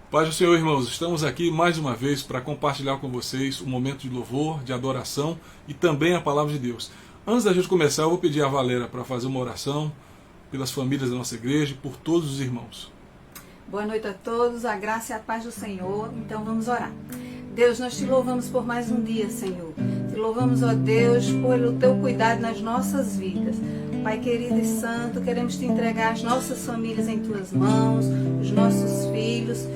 Paz do Senhor, irmãos, estamos aqui mais uma vez para compartilhar com vocês um momento de louvor, de adoração e também a palavra de Deus. Antes da gente começar, eu vou pedir a Valéria para fazer uma oração pelas famílias da nossa igreja e por todos os irmãos. Boa noite a todos, a graça e a paz do Senhor. Então vamos orar. Deus, nós te louvamos por mais um dia, Senhor. Te louvamos, ó Deus, pelo teu cuidado nas nossas vidas. Pai querido e santo, queremos te entregar as nossas famílias em tuas mãos, os nossos filhos,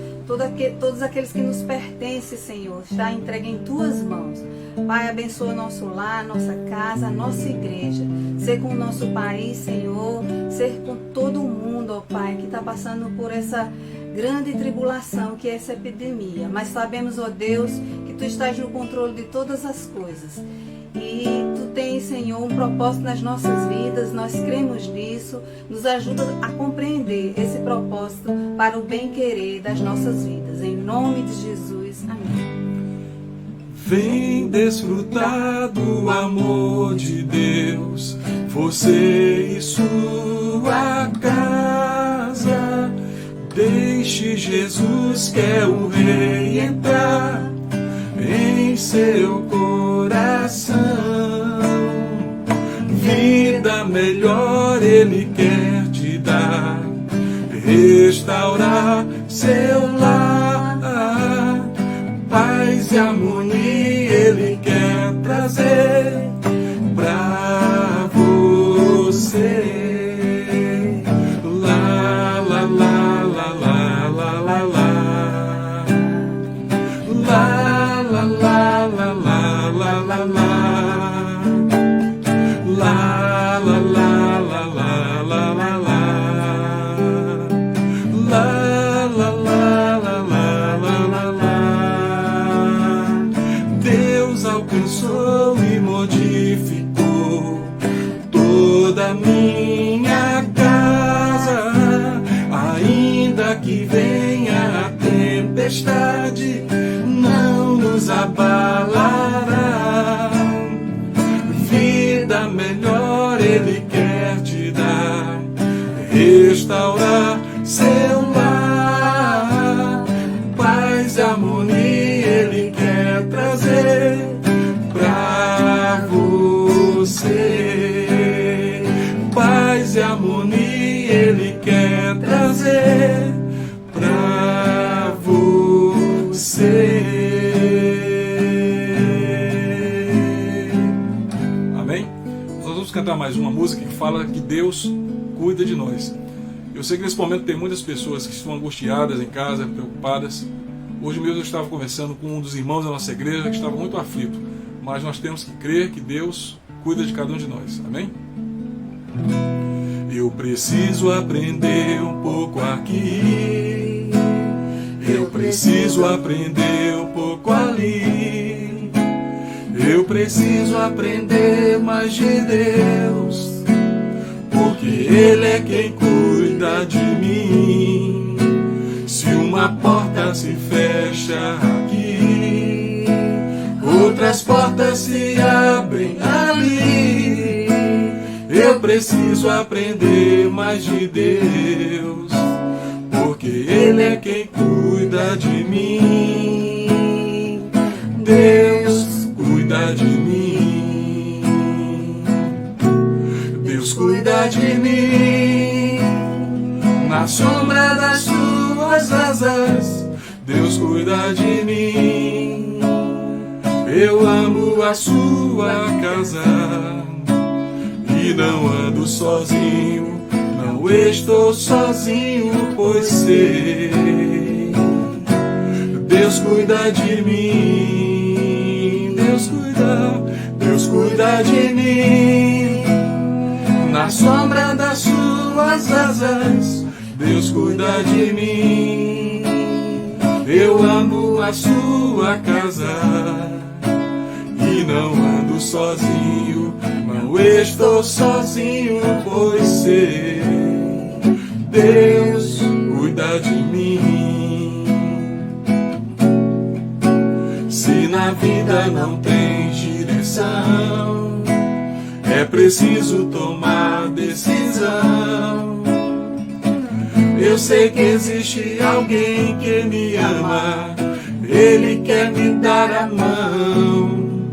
todos aqueles que nos pertencem, Senhor, está entregue em tuas mãos. Pai, abençoa nosso lar, nossa casa, nossa igreja. Ser com o nosso país, Senhor, ser com todo mundo, ó Pai, que está passando por essa grande tribulação que é essa epidemia. Mas sabemos, ó Deus, que tu estás no controle de todas as coisas. E tu tens, Senhor, um propósito nas nossas vidas, nós cremos nisso. Nos ajuda a compreender esse propósito para o bem-querer das nossas vidas. Em nome de Jesus, amém. Vem desfrutar do amor de Deus, você e sua casa. Deixe Jesus, que é o Rei, entrar em seu coração. Vida melhor Ele quer te dar, restaurar seu lar. Paz e harmonia Ele quer trazer pra você. Lá, lá, lá, lá, lá, lá, lá, lá. Lá, lá, lá, lá, lá, lá, lá, lá. Lá, lá, lá, lá, lá, lá, lá, lá. Lá, lá, lá, lá, lá, lá, lá, lá. Deus alcançou e modificou toda a minha casa. Ainda que venha a tempestade, não nos abalará. Vida melhor Ele quer te dar, restaurar seu lar. Paz e harmonia Ele quer trazer pra você. Paz e harmonia Ele quer trazer pra você. Amém? Nós vamos cantar mais uma música que fala que Deus cuida de nós. Eu sei que nesse momento tem muitas pessoas que estão angustiadas em casa, preocupadas. Hoje mesmo eu estava conversando com um dos irmãos da nossa igreja que estava muito aflito. Mas nós temos que crer que Deus cuida de cada um de nós. Amém? Eu preciso aprender um pouco aqui. Eu preciso aprender um pouco ali. Eu preciso aprender mais de Deus, porque Ele é quem cuida de mim. Se uma porta se fecha aqui, outras portas se abrem ali. Eu preciso aprender mais de Deus, porque Ele é quem cuida de mim. Deus cuida de mim. Deus cuida de mim. Na sombra das suas asas, Deus cuida de mim. Eu amo a sua casa e não ando sozinho, não estou sozinho, pois sei, Deus cuida de mim. Deus cuida de mim. Na sombra das suas asas, Deus cuida de mim. Eu amo a sua casa e não ando sozinho, não estou sozinho, pois sei, Deus cuida de mim. Se na vida não tem direção, é preciso tomar decisão. Eu sei que existe alguém que me ama, Ele quer me dar a mão.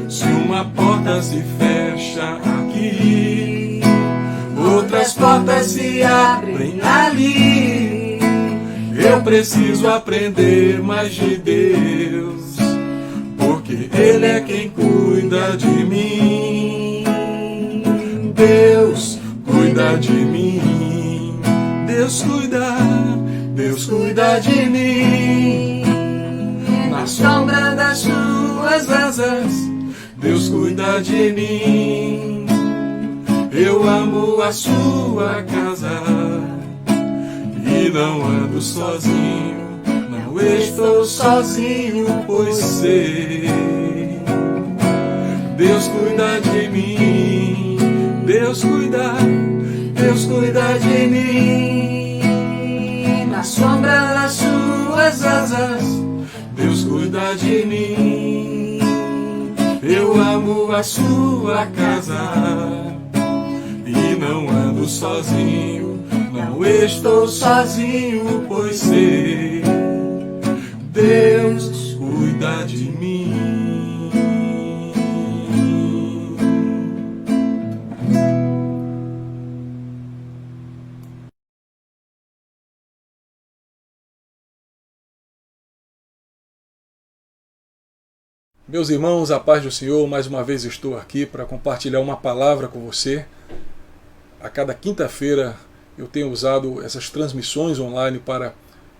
Se uma porta se fecha aqui, outras portas se abrem ali. Eu preciso aprender mais de Deus, porque Ele é quem cuida de mim. Deus cuida de mim. Deus cuida de mim. Na sombra das suas asas, Deus cuida de mim. Eu amo a sua casa e não ando sozinho. Não estou sozinho, pois sei. Deus cuida de mim. Deus cuida de mim. Na sombra das suas asas, Deus cuida de mim. Eu amo a sua casa e não ando sozinho. Não estou sozinho, pois sei. Deus cuida de mim. Meus irmãos, a paz do Senhor, mais uma vez estou aqui para compartilhar uma palavra com você. A cada quinta-feira eu tenho usado essas transmissões online para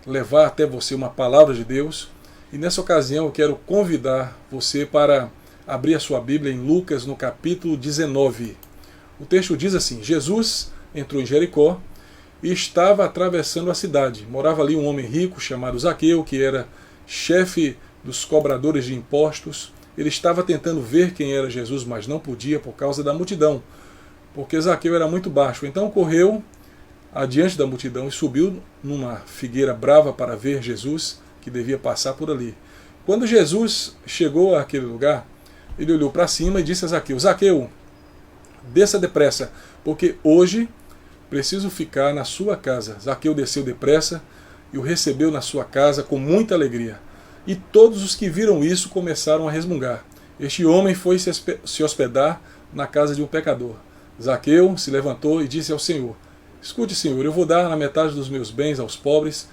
levar até você uma palavra de Deus. E nessa ocasião eu quero convidar você para abrir a sua Bíblia em Lucas, no capítulo 19. O texto diz assim: Jesus entrou em Jericó e estava atravessando a cidade. Morava ali um homem rico chamado Zaqueu, que era chefe dos cobradores de impostos. Ele estava tentando ver quem era Jesus, mas não podia por causa da multidão, porque Zaqueu era muito baixo. Então correu adiante da multidão e subiu numa figueira brava para ver Jesus, que devia passar por ali. Quando Jesus chegou àquele lugar, ele olhou para cima e disse a Zaqueu: Zaqueu, desça depressa, porque hoje preciso ficar na sua casa. Zaqueu desceu depressa e o recebeu na sua casa com muita alegria. E todos os que viram isso começaram a resmungar. Este homem foi se hospedar na casa de um pecador. Zaqueu se levantou e disse ao Senhor: Escute, Senhor, eu vou dar na metade dos meus bens aos pobres,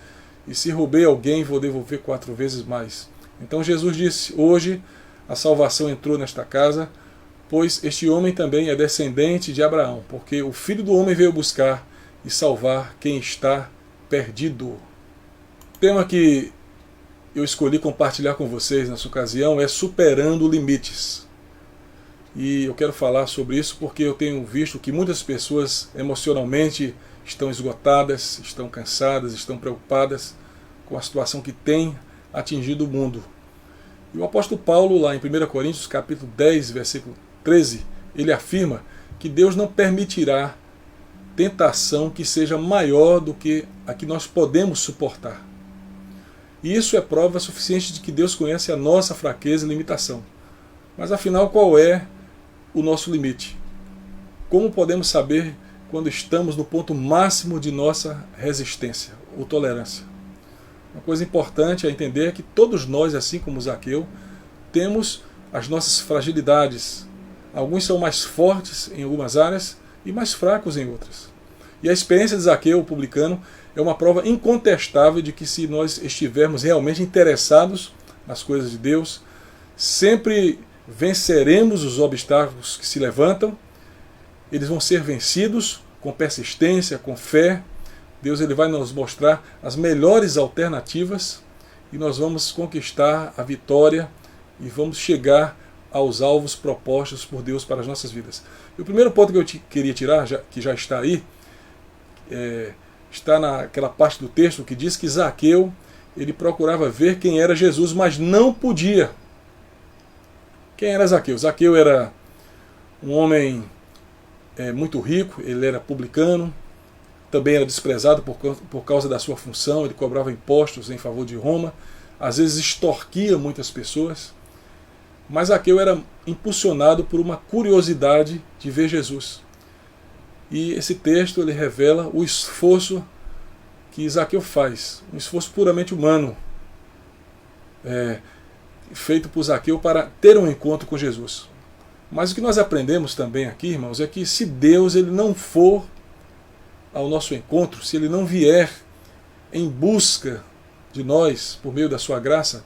e se roubei alguém, vou devolver 4 vezes mais. Então Jesus disse: Hoje a salvação entrou nesta casa, pois este homem também é descendente de Abraão, porque o Filho do Homem veio buscar e salvar quem está perdido. O tema que eu escolhi compartilhar com vocês nessa ocasião é superando limites. E eu quero falar sobre isso porque eu tenho visto que muitas pessoas emocionalmente estão esgotadas, estão cansadas, estão preocupadas com a situação que tem atingido o mundo. E o apóstolo Paulo, lá em 1 Coríntios capítulo 10, versículo 13, ele afirma que Deus não permitirá tentação que seja maior do que a que nós podemos suportar. E isso é prova suficiente de que Deus conhece a nossa fraqueza e limitação. Mas afinal, qual é o nosso limite? Como podemos saber quando estamos no ponto máximo de nossa resistência ou tolerância? Uma coisa importante é entender que todos nós, assim como Zaqueu, temos as nossas fragilidades. Alguns são mais fortes em algumas áreas e mais fracos em outras. E a experiência de Zaqueu, o publicano, é uma prova incontestável de que, se nós estivermos realmente interessados nas coisas de Deus, sempre venceremos os obstáculos que se levantam. Eles vão ser vencidos com persistência, com fé. Deus ele vai nos mostrar as melhores alternativas e nós vamos conquistar a vitória e vamos chegar aos alvos propostos por Deus para as nossas vidas. E o primeiro ponto que eu queria tirar, que já está aí, está naquela parte do texto que diz que Zaqueu ele procurava ver quem era Jesus, mas não podia. Quem era Zaqueu? Zaqueu era um homem muito rico, ele era publicano, também era desprezado por causa da sua função, ele cobrava impostos em favor de Roma, às vezes extorquia muitas pessoas, mas Zaqueu era impulsionado por uma curiosidade de ver Jesus. E esse texto ele revela o esforço que Zaqueu faz, um esforço puramente humano, feito por Zaqueu para ter um encontro com Jesus. Mas o que nós aprendemos também aqui, irmãos, é que se Deus ele não for ao nosso encontro, se ele não vier em busca de nós por meio da sua graça,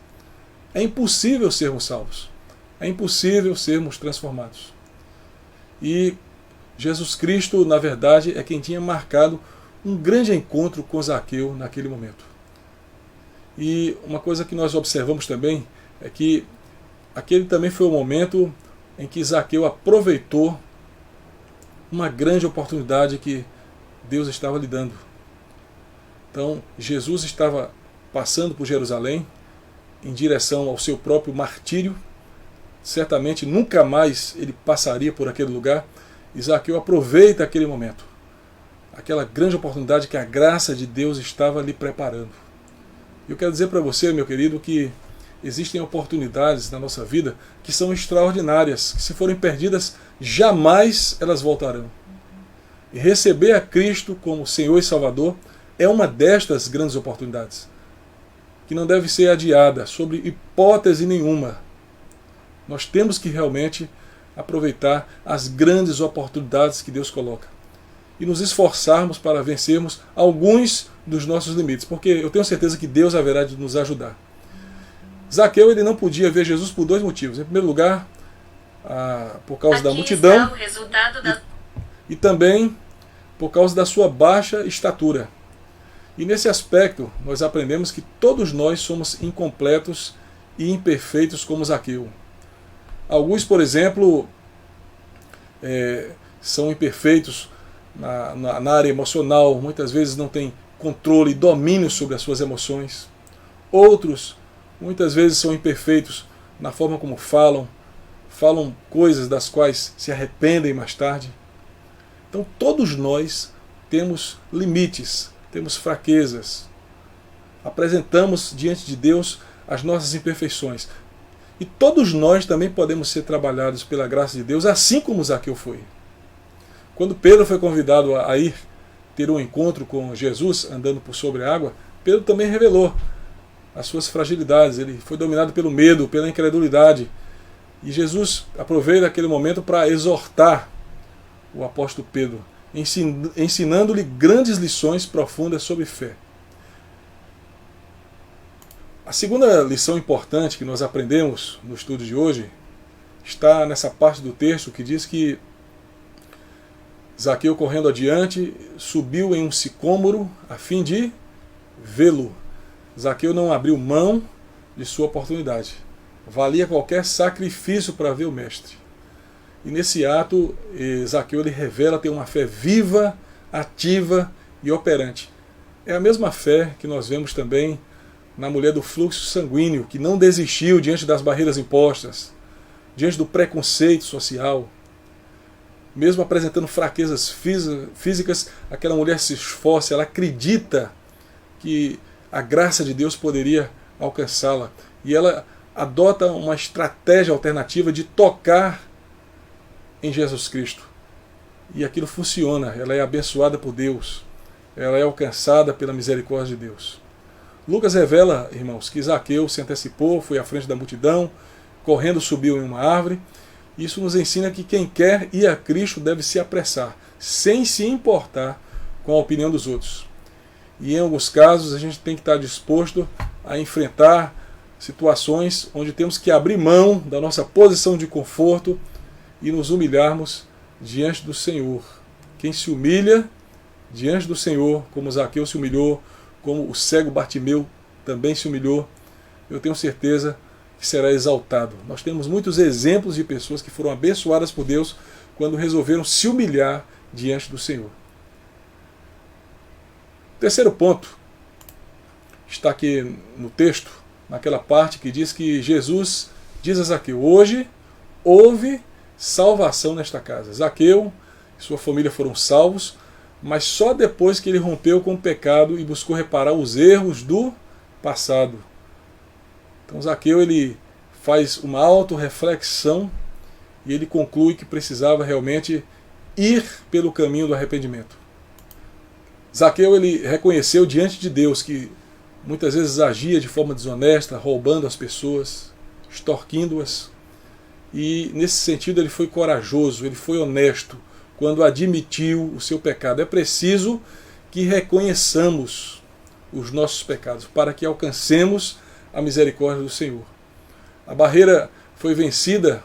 é impossível sermos salvos. É impossível sermos transformados. E Jesus Cristo, na verdade, é quem tinha marcado um grande encontro com Zaqueu naquele momento. E uma coisa que nós observamos também é que aquele também foi o momento em que Zaqueu aproveitou uma grande oportunidade que Deus estava lhe dando. Então, Jesus estava passando por Jerusalém em direção ao seu próprio martírio. Certamente nunca mais ele passaria por aquele lugar. E Zaqueu aproveita aquele momento, aquela grande oportunidade que a graça de Deus estava lhe preparando. Eu quero dizer para você, meu querido, que existem oportunidades na nossa vida que são extraordinárias, que se forem perdidas, jamais elas voltarão. E receber a Cristo como Senhor e Salvador é uma destas grandes oportunidades, que não deve ser adiada, sob hipótese nenhuma. Nós temos que realmente aproveitar as grandes oportunidades que Deus coloca e nos esforçarmos para vencermos alguns dos nossos limites, porque eu tenho certeza que Deus haverá de nos ajudar. Zaqueu ele não podia ver Jesus por dois motivos. Em primeiro lugar, por causa da multidão e também por causa da sua baixa estatura. E nesse aspecto nós aprendemos que todos nós somos incompletos e imperfeitos como Zaqueu. Alguns, por exemplo, são imperfeitos na área emocional, muitas vezes não têm controle e domínio sobre as suas emoções. Outros, muitas vezes, são imperfeitos na forma como falam coisas das quais se arrependem mais tarde. Então todos nós temos limites, temos fraquezas, apresentamos diante de Deus as nossas imperfeições. E todos nós também podemos ser trabalhados pela graça de Deus, assim como Zaqueu foi. Quando Pedro foi convidado a ir ter um encontro com Jesus, andando por sobre a água, Pedro também revelou as suas fragilidades. Ele foi dominado pelo medo, pela incredulidade. E Jesus aproveita aquele momento para exortar o apóstolo Pedro, ensinando-lhe grandes lições profundas sobre fé. A segunda lição importante que nós aprendemos no estudo de hoje está nessa parte do texto que diz que Zaqueu, correndo adiante, subiu em um sicômoro a fim de vê-lo. Zaqueu não abriu mão de sua oportunidade. Valia qualquer sacrifício para ver o mestre. E nesse ato, Zaqueu ele revela ter uma fé viva, ativa e operante. É a mesma fé que nós vemos também na mulher do fluxo sanguíneo, que não desistiu diante das barreiras impostas, diante do preconceito social. Mesmo apresentando fraquezas físicas, aquela mulher se esforça, ela acredita que a graça de Deus poderia alcançá-la. E ela adota uma estratégia alternativa de tocar em Jesus Cristo. E aquilo funciona, ela é abençoada por Deus, ela é alcançada pela misericórdia de Deus. Lucas revela, irmãos, que Zaqueu se antecipou, foi à frente da multidão, correndo subiu em uma árvore. Isso nos ensina que quem quer ir a Cristo deve se apressar, sem se importar com a opinião dos outros. E em alguns casos a gente tem que estar disposto a enfrentar situações onde temos que abrir mão da nossa posição de conforto e nos humilharmos diante do Senhor. Quem se humilha diante do Senhor, como Zaqueu se humilhou, como o cego Bartimeu também se humilhou, eu tenho certeza que será exaltado. Nós temos muitos exemplos de pessoas que foram abençoadas por Deus quando resolveram se humilhar diante do Senhor. Terceiro ponto está aqui no texto, naquela parte que diz que Jesus diz a Zaqueu: hoje houve salvação nesta casa. Zaqueu e sua família foram salvos, mas só depois que ele rompeu com o pecado e buscou reparar os erros do passado. Então Zaqueu ele faz uma autorreflexão e ele conclui que precisava realmente ir pelo caminho do arrependimento. Zaqueu, ele reconheceu diante de Deus que muitas vezes agia de forma desonesta, roubando as pessoas, extorquindo-as. E nesse sentido ele foi corajoso, ele foi honesto quando admitiu o seu pecado. É preciso que reconheçamos os nossos pecados para que alcancemos a misericórdia do Senhor. A barreira foi vencida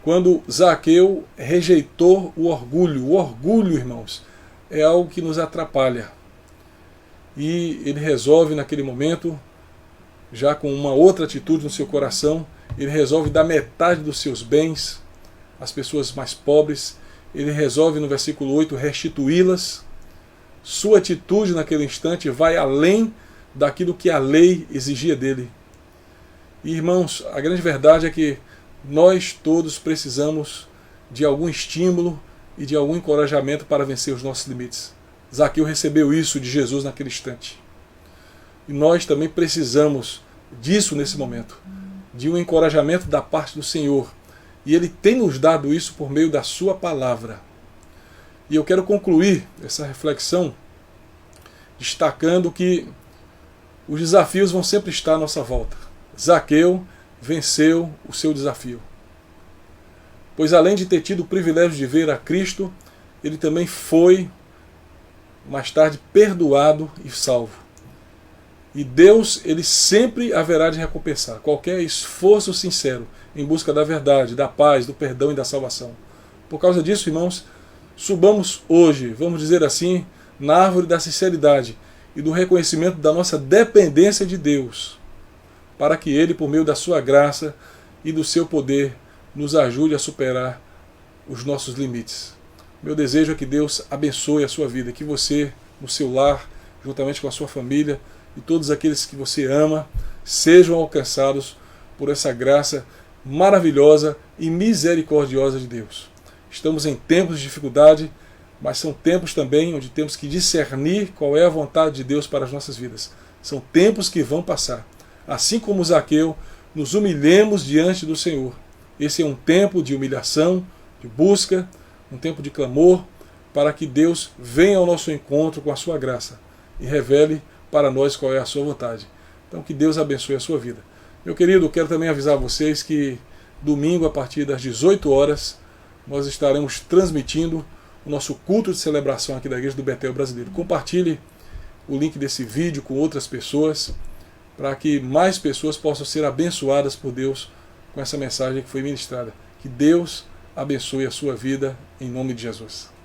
quando Zaqueu rejeitou o orgulho. O orgulho, irmãos, é algo que nos atrapalha. E ele resolve naquele momento, já com uma outra atitude no seu coração, ele resolve dar metade dos seus bens às pessoas mais pobres. Ele resolve no versículo 8 restituí-las. Sua atitude naquele instante vai além daquilo que a lei exigia dele. E, irmãos, a grande verdade é que nós todos precisamos de algum estímulo e de algum encorajamento para vencer os nossos limites. Zaqueu recebeu isso de Jesus naquele instante. E nós também precisamos disso nesse momento, de um encorajamento da parte do Senhor. E Ele tem nos dado isso por meio da sua palavra. E eu quero concluir essa reflexão destacando que os desafios vão sempre estar à nossa volta. Zaqueu venceu o seu desafio. Pois além de ter tido o privilégio de ver a Cristo, ele também foi, mais tarde, perdoado e salvo. E Deus, ele sempre haverá de recompensar qualquer esforço sincero em busca da verdade, da paz, do perdão e da salvação. Por causa disso, irmãos, subamos hoje, vamos dizer assim, na árvore da sinceridade e do reconhecimento da nossa dependência de Deus, para que Ele, por meio da sua graça e do seu poder, nos ajude a superar os nossos limites. Meu desejo é que Deus abençoe a sua vida, que você, no seu lar, juntamente com a sua família e todos aqueles que você ama, sejam alcançados por essa graça maravilhosa e misericordiosa de Deus. Estamos em tempos de dificuldade, mas são tempos também onde temos que discernir qual é a vontade de Deus para as nossas vidas. São tempos que vão passar. Assim como Zaqueu, nos humilhemos diante do Senhor. Esse é um tempo de humilhação, de busca, um tempo de clamor, para que Deus venha ao nosso encontro com a sua graça e revele para nós qual é a sua vontade. Então que Deus abençoe a sua vida. Meu querido, quero também avisar vocês que domingo, a partir das 18 horas, nós estaremos transmitindo o nosso culto de celebração aqui da Igreja do Betel Brasileiro. Compartilhe o link desse vídeo com outras pessoas, para que mais pessoas possam ser abençoadas por Deus com essa mensagem que foi ministrada. Que Deus abençoe a sua vida, em nome de Jesus.